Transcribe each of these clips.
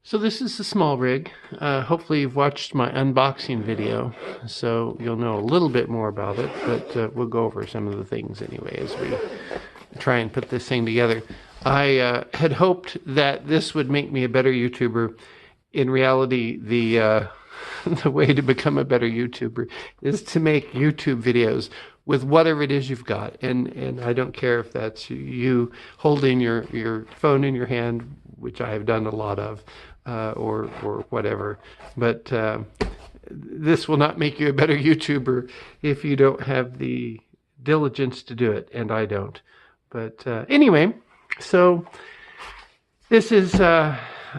So this is the SmallRig. Hopefully you've watched my unboxing video, so you'll know a little bit more about it, but we'll go over some of the things anyway as we try and put this thing together. I had hoped that this would make me a better YouTuber. In reality, the way to become a better YouTuber is to make YouTube videos with whatever it is you've got. And I don't care if that's you holding your phone in your hand, which I have done a lot of, or whatever. But this will not make you a better YouTuber if you don't have the diligence to do it, and I don't. But anyway, so this is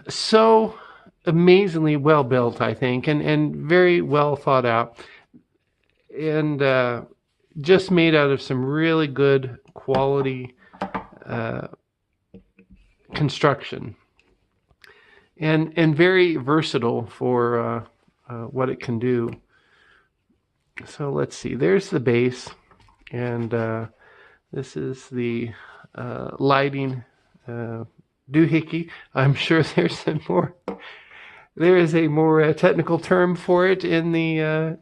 so amazingly well built, I think, and very well thought out, and just made out of some really good quality construction, and very versatile for what it can do. So let's see, there's the base, and this is the lighting doohickey. I'm sure there is a more technical term for it in the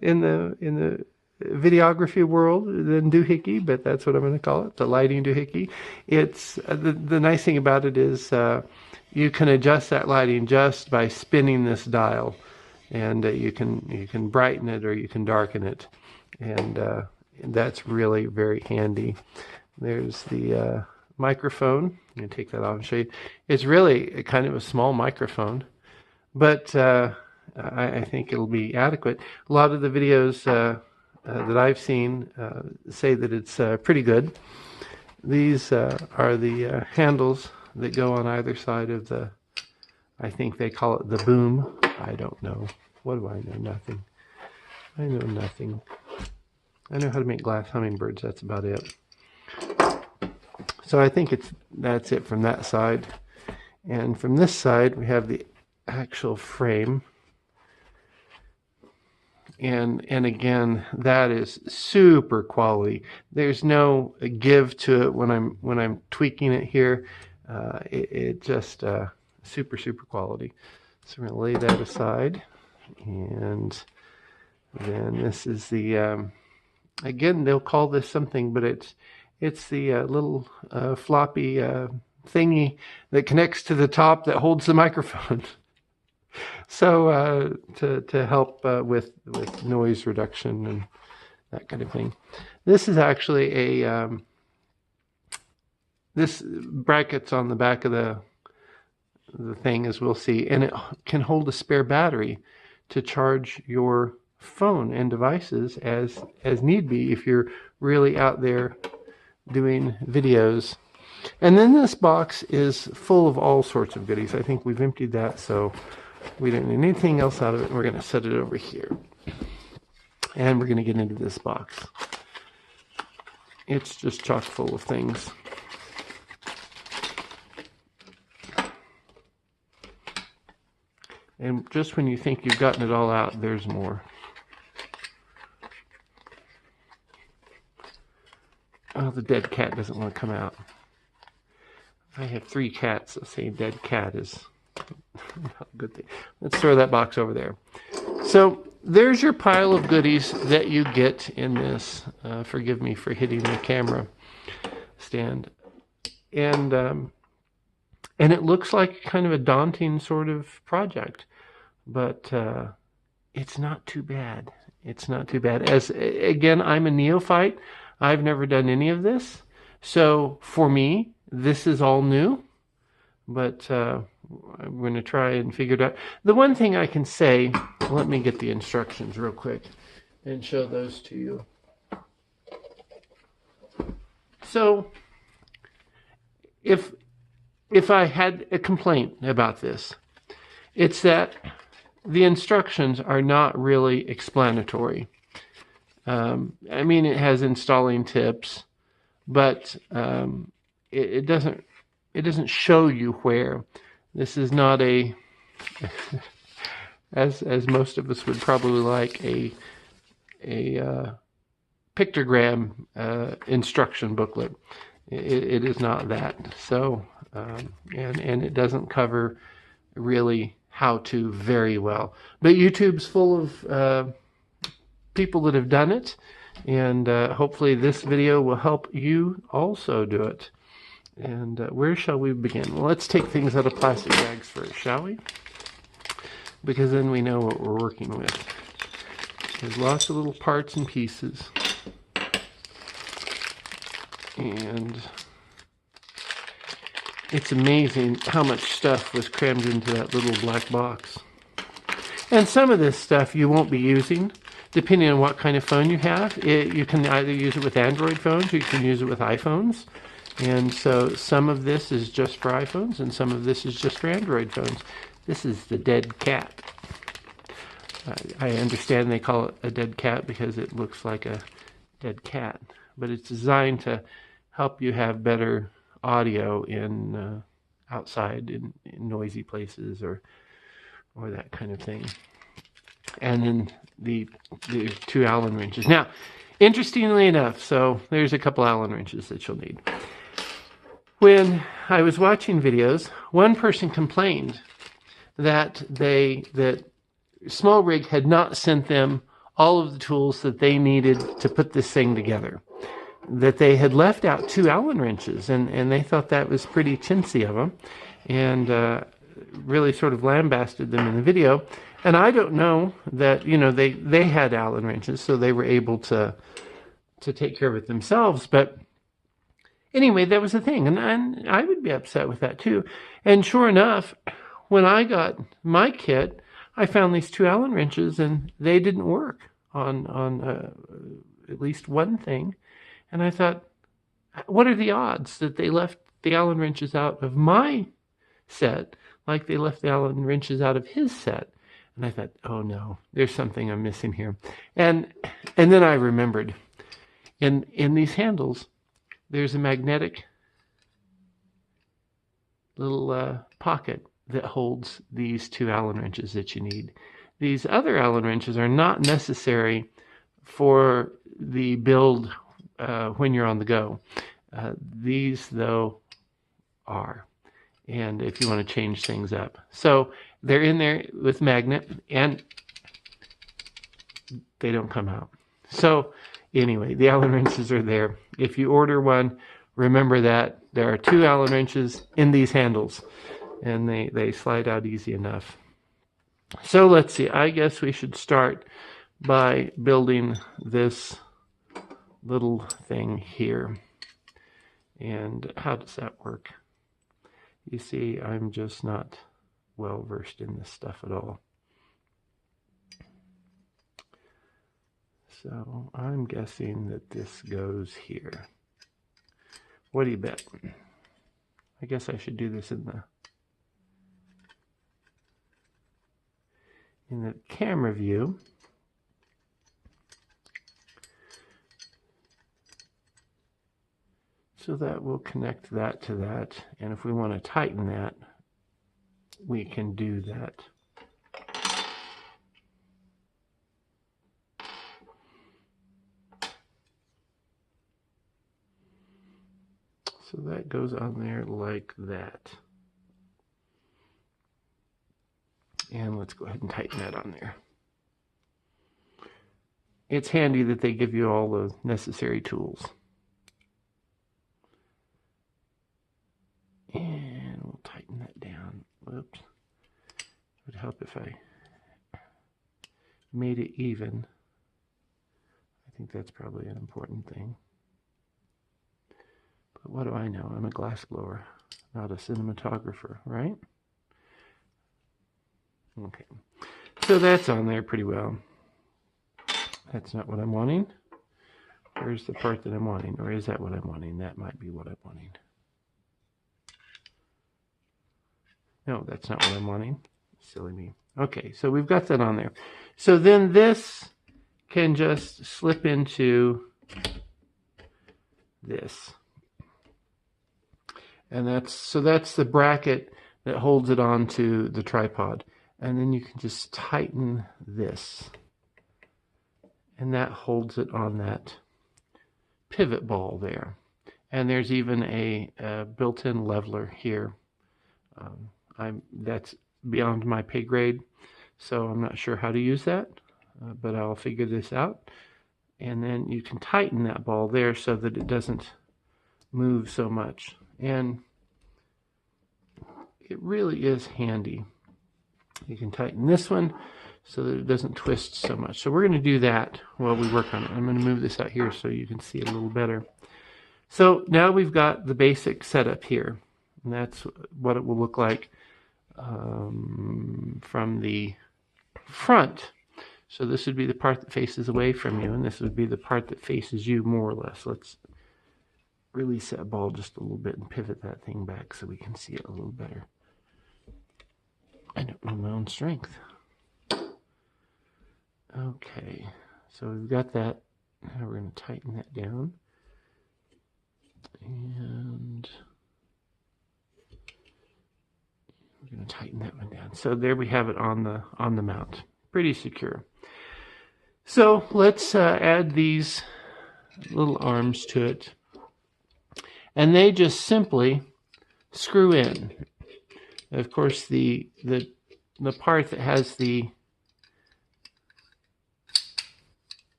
videography world than doohickey, but that's what I'm going to call it, the lighting doohickey. It's the nice thing about it is you can adjust that lighting just by spinning this dial, and you can brighten it or you can darken it, and that's really very handy. There's the microphone. I'm going to take that off and show you. It's really kind of a small microphone, but I think it'll be adequate. A lot of the videos that I've seen say that it's pretty good. These are the handles that go on either side of the, I think they call it the boom. I don't know. What do I know? Nothing. I know nothing. I know how to make glass hummingbirds. That's about it. So I think that's it from that side. And from this side, we have the actual frame. And again, that is super quality. There's no give to it when I'm tweaking it here. It just super quality. So we're gonna lay that aside, and then this is the again, they'll call this something, but it's the little floppy thingy that connects to the top that holds the microphone. So to help with noise reduction and that kind of thing. This is actually a this bracket's on the back of the thing, as we'll see, and it can hold a spare battery to charge your phone and devices as need be if you're really out there doing videos. And then this box is full of all sorts of goodies. I think we've emptied that, so we don't need anything else out of it. We're going to set it over here, and we're going to get into this box. It's just chock full of things. And just when you think you've gotten it all out, there's more. Oh, the dead cat doesn't want to come out. I have 3 cats, so saying dead cat is not a good thing. Let's throw that box over there. So there's your pile of goodies that you get in this. Forgive me for hitting the camera stand. And it looks like kind of a daunting sort of project, but it's not too bad. It's not too bad. As again, I'm a neophyte. I've never done any of this, so for me, this is all new. But I'm going to try and figure it out. The one thing I can say, let me get the instructions real quick and show those to you. So, if I had a complaint about this, it's that the instructions are not really explanatory. I mean, it has installing tips, but it doesn't show you where. This is not a, as most of us would probably like, a pictogram instruction booklet. It is not that. So, and it doesn't cover really how-to very well. But YouTube's full of people that have done it, and hopefully this video will help you also do it. And where shall we begin? Well, let's take things out of plastic bags first, shall we? Because then we know what we're working with. There's lots of little parts and pieces. And it's amazing how much stuff was crammed into that little black box. And some of this stuff you won't be using, depending on what kind of phone you have. You can either use it with Android phones or you can use it with iPhones. And so some of this is just for iPhones and some of this is just for Android phones. This is the dead cat. I understand they call it a dead cat because it looks like a dead cat. But it's designed to help you have better audio in outside in noisy places or that kind of thing. And then the 2 Allen wrenches. Now, interestingly enough, so there's a couple Allen wrenches that you'll need. When I was watching videos, one person complained that SmallRig had not sent them all of the tools that they needed to put this thing together. That they had left out 2 Allen wrenches, and they thought that was pretty chintzy of them, and really sort of lambasted them in the video. And I don't know that, you know, they had Allen wrenches, so they were able to take care of it themselves. But anyway, that was the thing, and I would be upset with that too. And sure enough, when I got my kit, I found these 2 Allen wrenches, and they didn't work on at least one thing. And I thought, what are the odds that they left the Allen wrenches out of my set like they left the Allen wrenches out of his set? And I thought, oh no, there's something I'm missing here. And then I remembered, in these handles, there's a magnetic little pocket that holds these 2 Allen wrenches that you need. These other Allen wrenches are not necessary for the build when you're on the go. These, though, are. And if you want to change things up. So they're in there with magnet, and they don't come out. So anyway, the Allen wrenches are there. If you order one, remember that there are 2 Allen wrenches in these handles, and they slide out easy enough. So let's see. I guess we should start by building this little thing here. And how does that work? You see, I'm just not well versed in this stuff at all. So I'm guessing that this goes here. What do you bet? I guess I should do this in the camera view. So that will connect that to that, and if we want to tighten that, we can do that. So that goes on there like that. And let's go ahead and tighten that on there. It's handy that they give you all the necessary tools. And we'll tighten that down. Whoops. It would help if I made it even. I think that's probably an important thing. But what do I know? I'm a glass blower, not a cinematographer, right? Okay. So that's on there pretty well. That's not what I'm wanting. Where's the part that I'm wanting? Or is that what I'm wanting? That might be what I'm wanting. No, that's not what I'm wanting. Silly me. Okay, so we've got that on there. So then this can just slip into this. And that's the bracket that holds it onto the tripod. And then you can just tighten this. And that holds it on that pivot ball there. And there's even a built-in leveler here. That's beyond my pay grade, so I'm not sure how to use that, but I'll figure this out. And then you can tighten that ball there so that it doesn't move so much. And it really is handy. You can tighten this one so that it doesn't twist so much. So we're going to do that while we work on it. I'm going to move this out here so you can see it a little better. So now we've got the basic setup here. And that's what it will look like from the front. So this would be the part that faces away from you, and this would be the part that faces you, more or less. Let's release that ball just a little bit and pivot that thing back so we can see it a little better. I don't know my own strength. Okay, so we've got that. Now we're going to tighten that down. And we're going to tighten that one down. So there we have it on the mount. Pretty secure. So let's add these little arms to it. And they just simply screw in. Of course, the part that has the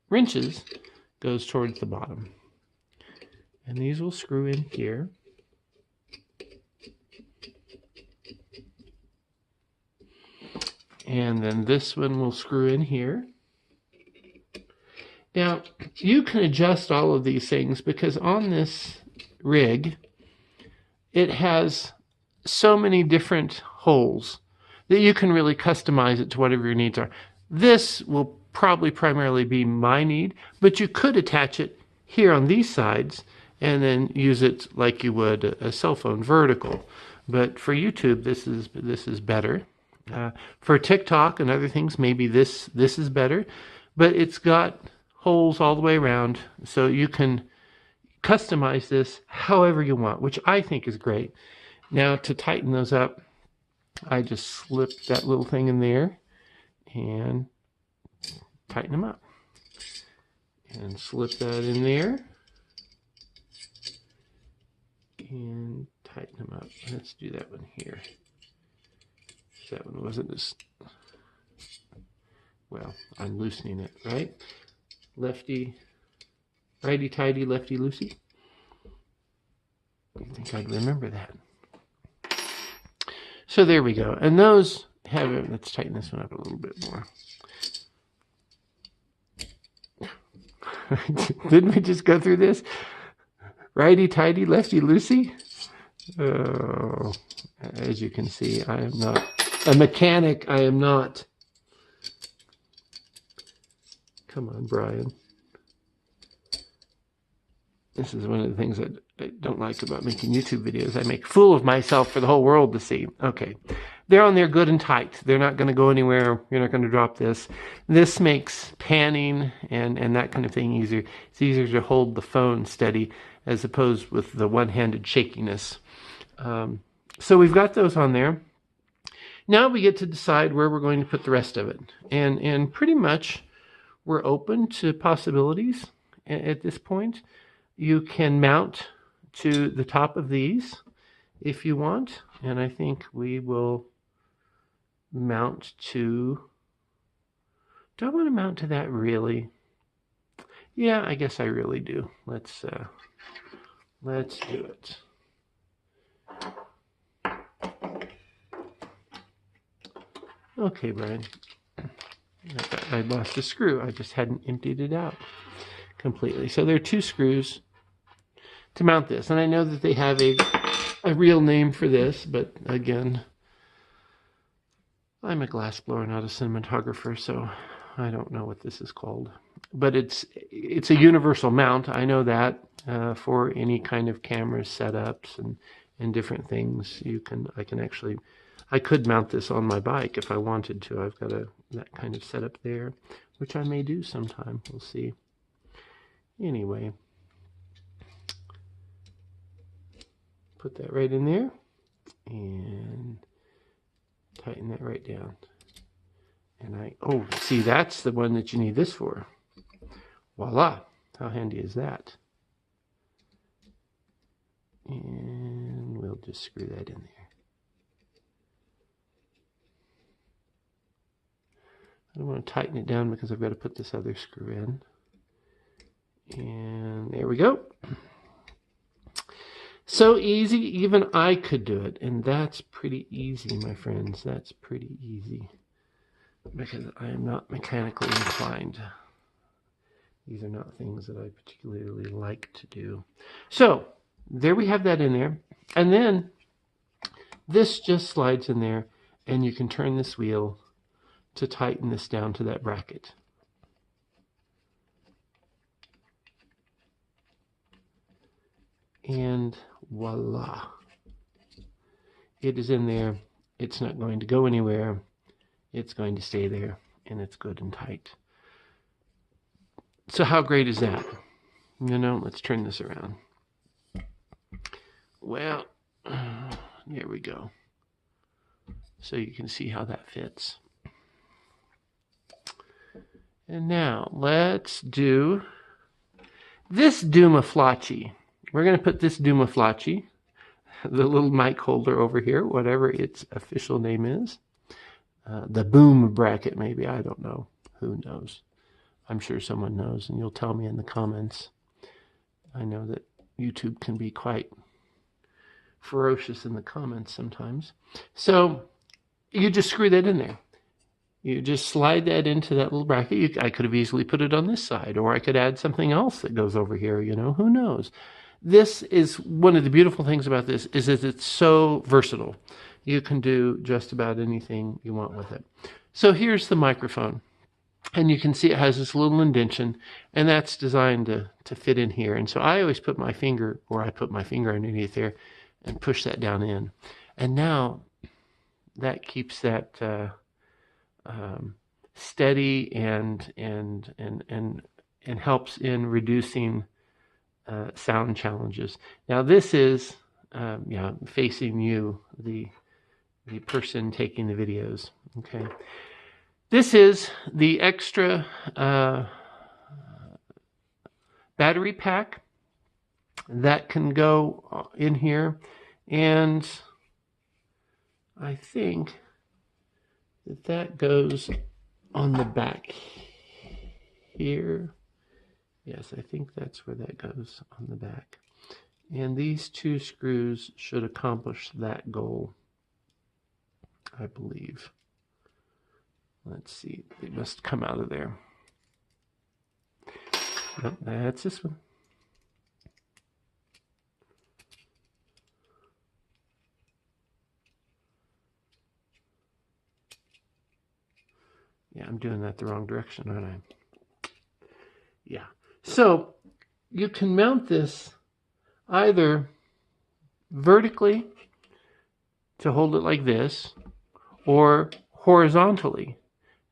wrenches goes towards the bottom. And these will screw in here. And then this one will screw in here. Now, you can adjust all of these things because on this rig, it has so many different holes that you can really customize it to whatever your needs are. This will probably primarily be my need, but you could attach it here on these sides and then use it like you would a cell phone, vertical. But for YouTube, this is better. For TikTok and other things, maybe this is better. But it's got holes all the way around, so you can customize this however you want, which I think is great. Now to tighten those up, I just slip that little thing in there and tighten them up. And slip that in there and tighten them up. Let's do that one here. That one wasn't as well. I'm loosening it, right? Lefty, righty tighty, lefty loosey. I think I'd remember that. So there we go. And those have it. Let's tighten this one up a little bit more. Didn't we just go through this? Righty tighty, lefty loosey. Oh, as you can see, I am not a mechanic. I am not. Come on, Brian. This is one of the things that I don't like about making YouTube videos. I make a fool of myself for the whole world to see. Okay. They're on there good and tight. They're not going to go anywhere. You're not going to drop this. This makes panning and that kind of thing easier. It's easier to hold the phone steady as opposed with the one-handed shakiness. So we've got those on there. Now we get to decide where we're going to put the rest of it. And pretty much we're open to possibilities at this point. You can mount to the top of these if you want. And I think we will mount to... Do I want to mount to that really? Yeah, I guess I really do. Let's do it. Okay, Brian. I lost a screw. I just hadn't emptied it out completely. So there are 2 screws to mount this. And I know that they have a real name for this, but again, I'm a glassblower, not a cinematographer, so I don't know what this is called. But it's a universal mount. I know that for any kind of camera setups and different things. I could mount this on my bike if I wanted to. I've got that kind of setup there, which I may do sometime. We'll see. Anyway, put that right in there and tighten that right down. And oh, see, that's the one that you need this for. Voila. How handy is that? And we'll just screw that in I want to tighten it down because I've got to put this other screw in. And there we go. So easy, even I could do it. And that's pretty easy, my friends. That's pretty easy. Because I am not mechanically inclined. These are not things that I particularly like to do. So, there we have that in there. And then, this just slides in there. And you can turn this wheel to tighten this down to that bracket. And voila. It is in there. It's not going to go anywhere. It's going to stay there. And it's good and tight. So how great is that? You know, let's turn this around. Well, there we go. So you can see how that fits. And now let's do this Dumaflachi. We're going to put this Dumaflachi, the little mic holder over here, whatever its official name is. The boom bracket, maybe. I don't know. Who knows? I'm sure someone knows, and you'll tell me in the comments. I know that YouTube can be quite ferocious in the comments sometimes. So you just screw that in there. You just slide that into that little bracket. I could have easily put it on this side, or I could add something else that goes over here, you know, who knows. This is one of the beautiful things about this, is that it's so versatile. You can do just about anything you want with it. So here's the microphone. And you can see it has this little indentation, and that's designed to fit in here. And so I always put my finger, or I put my finger underneath there and push that down in. And now that keeps that steady and helps in reducing sound challenges. Now this is facing you, the person taking the videos. Okay. This is the extra battery pack that can go in here, and I think that goes on the back here. Yes, I think that's where that goes, on the back. And these two screws should accomplish that goal, I believe. Let's see, they must come out of there. Nope, that's this one. Yeah, I'm doing that the wrong direction, aren't I? Yeah. So you can mount this either vertically to hold it like this, or horizontally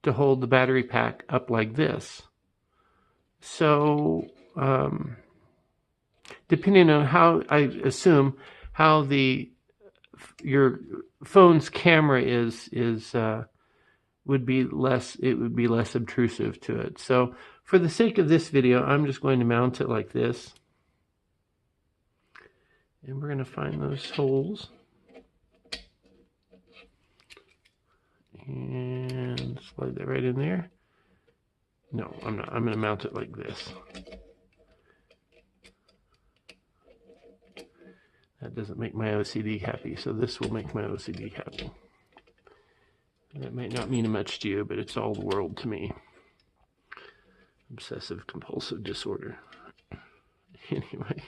to hold the battery pack up like this. So depending on how, I assume, how your phone's camera would be less obtrusive to it. So for the sake of this video, I'm just going to mount it like this. And we're going to find those holes. And slide that right in there. No, I'm not. I'm going to mount it like this. That doesn't make my OCD happy, so this will make my OCD happy. That might not mean much to you, but it's all the world to me. Obsessive compulsive disorder. Anyway.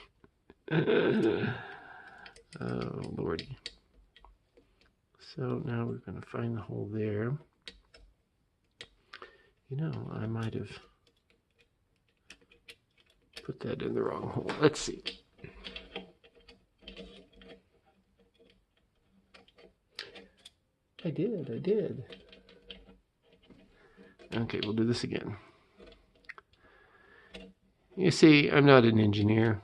Oh, Lordy. So now we're going to find the hole there. You know, I might have put that in the wrong hole. Let's see. I did. Okay, we'll do this again. You see, I'm not an engineer.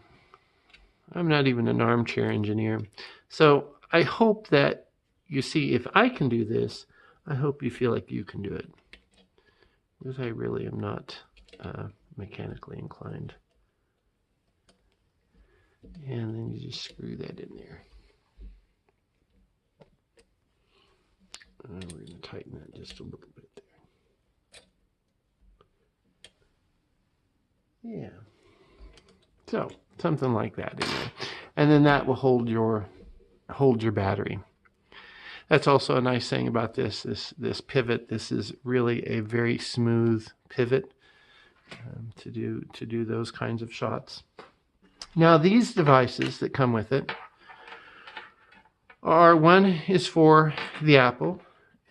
I'm not even an armchair engineer. So I hope that you see, if I can do this, I hope you feel like you can do it. Because I really am not mechanically inclined. And then you just screw that in there. And we're going to tighten that just a little bit there. Yeah. So something like that anyway. And then that will hold your battery. That's also a nice thing about this pivot. This is really a very smooth pivot to do those kinds of shots. Now these devices that come with it are, one is for the Apple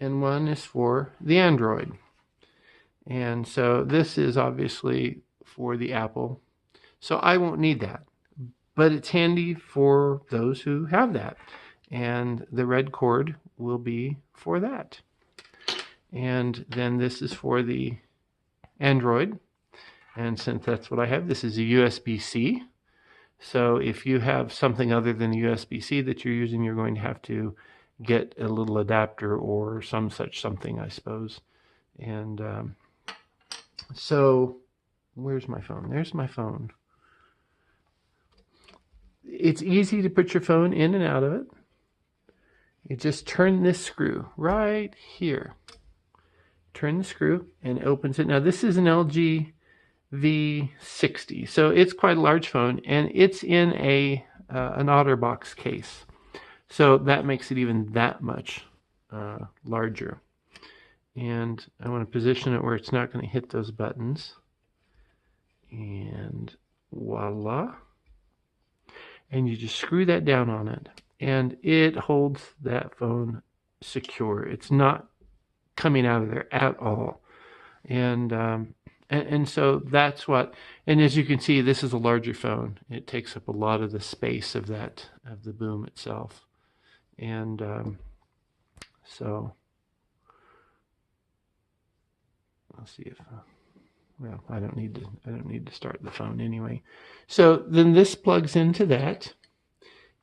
and one is for the Android. And so this is obviously for the Apple. So I won't need that, but it's handy for those who have that. And the red cord will be for that. And then this is for the Android. And since that's what I have, this is a USB-C. So if you have something other than a USB-C that you're using, you're going to have to get a little adapter or some such something, I suppose. And so where's my phone? There's my phone. It's easy to put your phone in and out of it. You just turn this screw right here. Turn the screw and it opens it. Now this is an LG V60, so it's quite a large phone, and it's in an OtterBox case. So that makes it even that much larger. And I want to position it where it's not going to hit those buttons. And voila. And you just screw that down on it, and it holds that phone secure. It's not coming out of there at all. And so that's what, and as you can see, this is a larger phone. It takes up a lot of the space of the boom itself. And so I'll see if well, I don't need to start the phone anyway. So then this plugs into that,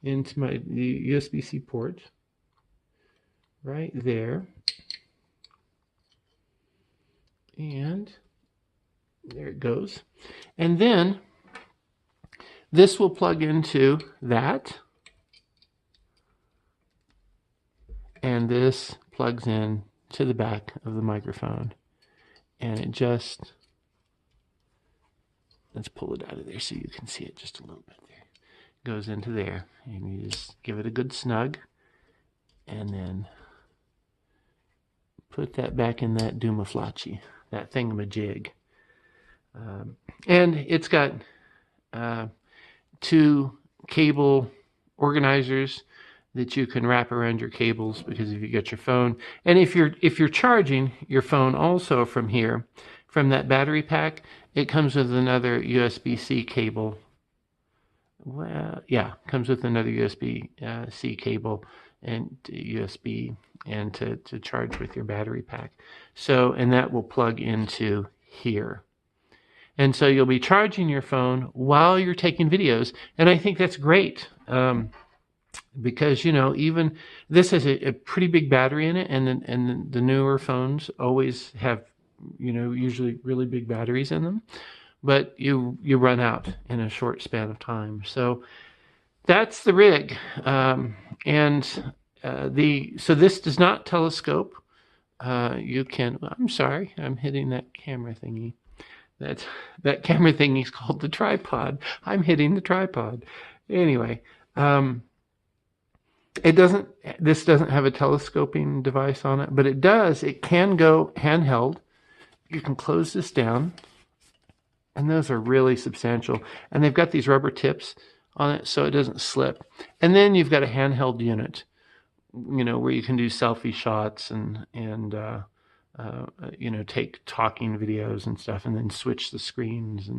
into the USB-C port right there. And there it goes. And then this will plug into that. And this plugs in to the back of the microphone. And it just, let's pull it out of there so you can see it just a little bit there. Goes into there. And you just give it a good snug. And then put that back in that Doomaflachi, that thingamajig. And it's got 2 cable organizers that you can wrap around your cables, because if you get your phone, and if you're charging your phone also from here, from that battery pack, it comes with another USB-C cable. Well, yeah, comes with another USB-C cable and USB, and to charge with your battery pack. So, and that will plug into here. And so you'll be charging your phone while you're taking videos. And I think that's great. Because, you know, even this has a pretty big battery in it, and the newer phones always have, you know, usually really big batteries in them, but you run out in a short span of time. So that's the rig. So this does not telescope. You can, I'm sorry, I'm hitting that camera thingy. That camera thingy is called the tripod. I'm hitting the tripod. Anyway, this doesn't have a telescoping device on it, but it can go handheld. You can close this down, and those are really substantial. And they've got these rubber tips on it so it doesn't slip. And then you've got a handheld unit, you know, where you can do selfie shots and you know, take talking videos and stuff, and then switch the screens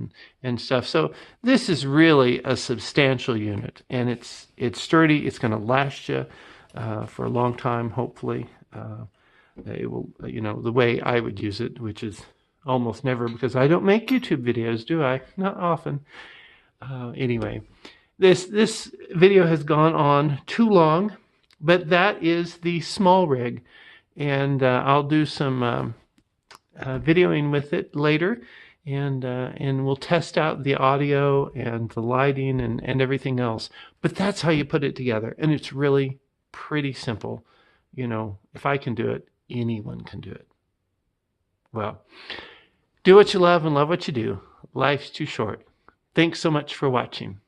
and stuff. So this is really a substantial unit, and it's sturdy. It's going to last you for a long time, hopefully. It will, you know, the way I would use it, which is almost never, because I don't make YouTube videos, do I? Not often. Anyway, this video has gone on too long, but that is the SmallRig. And I'll do some videoing with it later, and we'll test out the audio and the lighting and everything else. But that's how you put it together, and it's really pretty simple. You know, if I can do it, anyone can do it. Well, do what you love and love what you do. life's too short. Thanks so much for watching.